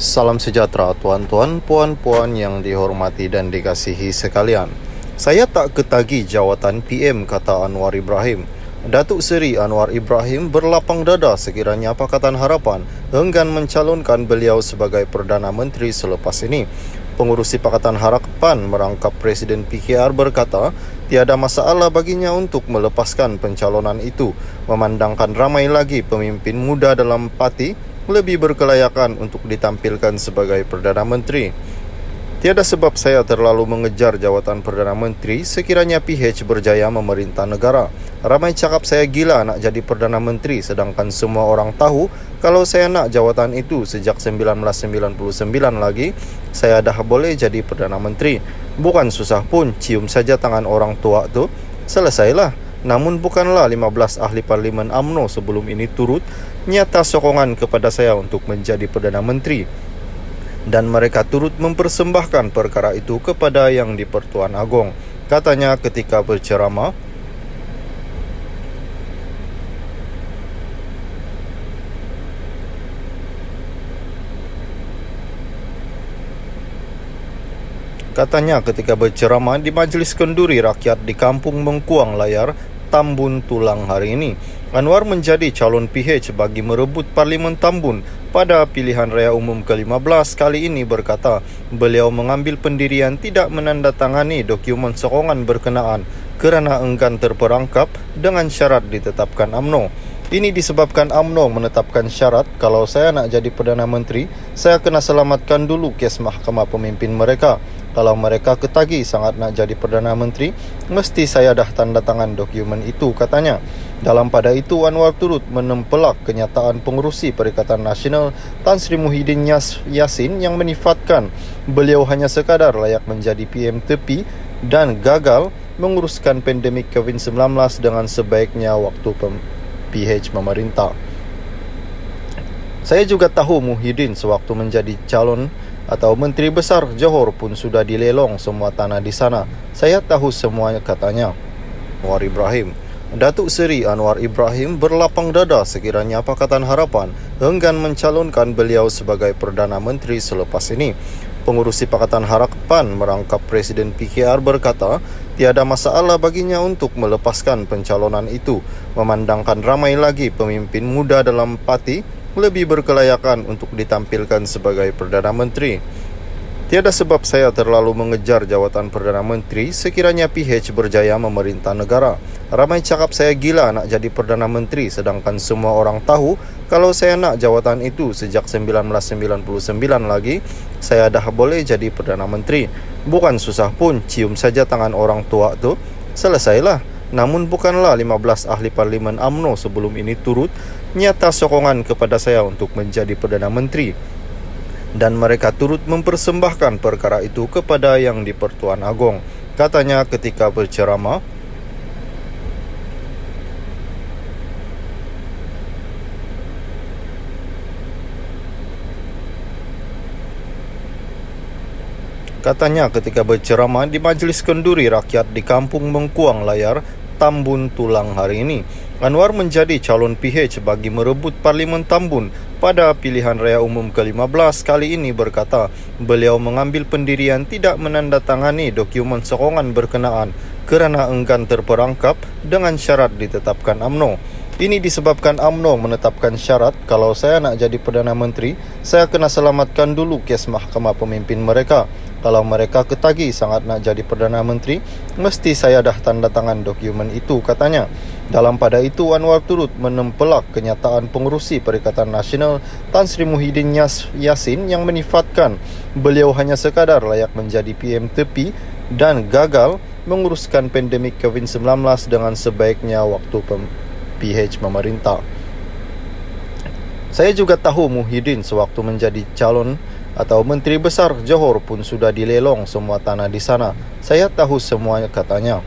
Salam sejahtera tuan-tuan, puan-puan yang dihormati dan dikasihi sekalian. Saya tak ketagi jawatan PM, kata Anwar Ibrahim. Datuk Seri Anwar Ibrahim berlapang dada sekiranya Pakatan Harapan enggan mencalonkan beliau sebagai Perdana Menteri selepas ini. Pengurusi Pakatan Harapan merangkap Presiden PKR berkata, tiada masalah baginya untuk melepaskan pencalonan itu, memandangkan ramai lagi pemimpin muda dalam parti lebih berkelayakan untuk ditampilkan sebagai Perdana Menteri. Tiada sebab saya terlalu mengejar jawatan Perdana Menteri sekiranya PH berjaya memerintah negara. Ramai cakap saya gila nak jadi Perdana Menteri, sedangkan semua orang tahu kalau saya nak jawatan itu sejak 1999 lagi, saya dah boleh jadi Perdana Menteri. Bukan susah pun, cium saja tangan orang tua tu, selesailah. Namun bukanlah 15 ahli parlimen UMNO sebelum ini turut nyata sokongan kepada saya untuk menjadi Perdana Menteri, dan mereka turut mempersembahkan perkara itu kepada Yang di-Pertuan Agong. Katanya ketika berceramah, di Majlis Kenduri Rakyat di Kampung Mengkuang Layar, Tambun Tulang hari ini, Anwar menjadi calon PH bagi merebut Parlimen Tambun pada pilihan raya umum ke-15 kali ini berkata, beliau mengambil pendirian tidak menandatangani dokumen sokongan berkenaan kerana enggan terperangkap dengan syarat ditetapkan UMNO. Ini disebabkan UMNO menetapkan syarat kalau saya nak jadi Perdana Menteri, saya kena selamatkan dulu kes mahkamah pemimpin mereka. Kalau mereka ketagi sangat nak jadi Perdana Menteri, mesti saya dah tanda tangan dokumen itu, katanya. Dalam pada itu, Anwar turut menempelak kenyataan pengurusi Perikatan Nasional Tan Sri Muhyiddin Yassin yang menifatkan beliau hanya sekadar layak menjadi PM tepi dan gagal menguruskan pandemik COVID-19 dengan sebaiknya waktu PH memerintah. Saya juga tahu Muhyiddin sewaktu menjadi calon atau Menteri Besar Johor pun sudah dilelong semua tanah di sana. Saya tahu semuanya, katanya. Anwar Ibrahim. Datuk Seri Anwar Ibrahim berlapang dada sekiranya Pakatan Harapan enggan mencalonkan beliau sebagai Perdana Menteri selepas ini. Pengurusi Pakatan Harapan merangkap Presiden PKR berkata, tiada masalah baginya untuk melepaskan pencalonan itu, memandangkan ramai lagi pemimpin muda dalam parti lebih berkelayakan untuk ditampilkan sebagai Perdana Menteri. Tiada sebab saya terlalu mengejar jawatan Perdana Menteri sekiranya PH berjaya memerintah negara. Ramai cakap saya gila nak jadi Perdana Menteri, sedangkan semua orang tahu kalau saya nak jawatan itu sejak 1999 lagi, saya dah boleh jadi Perdana Menteri. Bukan susah pun, cium saja tangan orang tua tu, selesailah. Namun bukanlah 15 ahli parlimen UMNO sebelum ini turut nyata sokongan kepada saya untuk menjadi Perdana Menteri, dan mereka turut mempersembahkan perkara itu kepada Yang di-Pertuan Agong. Katanya ketika berceramah, di Majlis Kenduri Rakyat di Kampung Mengkuang Layar, Tambun Tulang hari ini, Anwar menjadi calon PH bagi merebut Parlimen Tambun pada pilihan raya umum ke-15 kali ini berkata, beliau mengambil pendirian tidak menandatangani dokumen sokongan berkenaan kerana enggan terperangkap dengan syarat ditetapkan UMNO. Ini disebabkan UMNO menetapkan syarat kalau saya nak jadi Perdana Menteri, saya kena selamatkan dulu kes mahkamah pemimpin mereka. Kalau mereka ketagi sangat nak jadi Perdana Menteri, mesti saya dah tanda tangan dokumen itu, katanya. Dalam pada itu, Anwar turut menempelak kenyataan pengurusi Perikatan Nasional Tan Sri Muhyiddin Yassin yang menifatkan beliau hanya sekadar layak menjadi PM tepi dan gagal menguruskan pandemik COVID-19 dengan sebaiknya waktu PH memerintah. Saya juga tahu Muhyiddin sewaktu menjadi calon atau Menteri Besar Johor pun sudah dilelong semua tanah di sana. Saya tahu semuanya, katanya.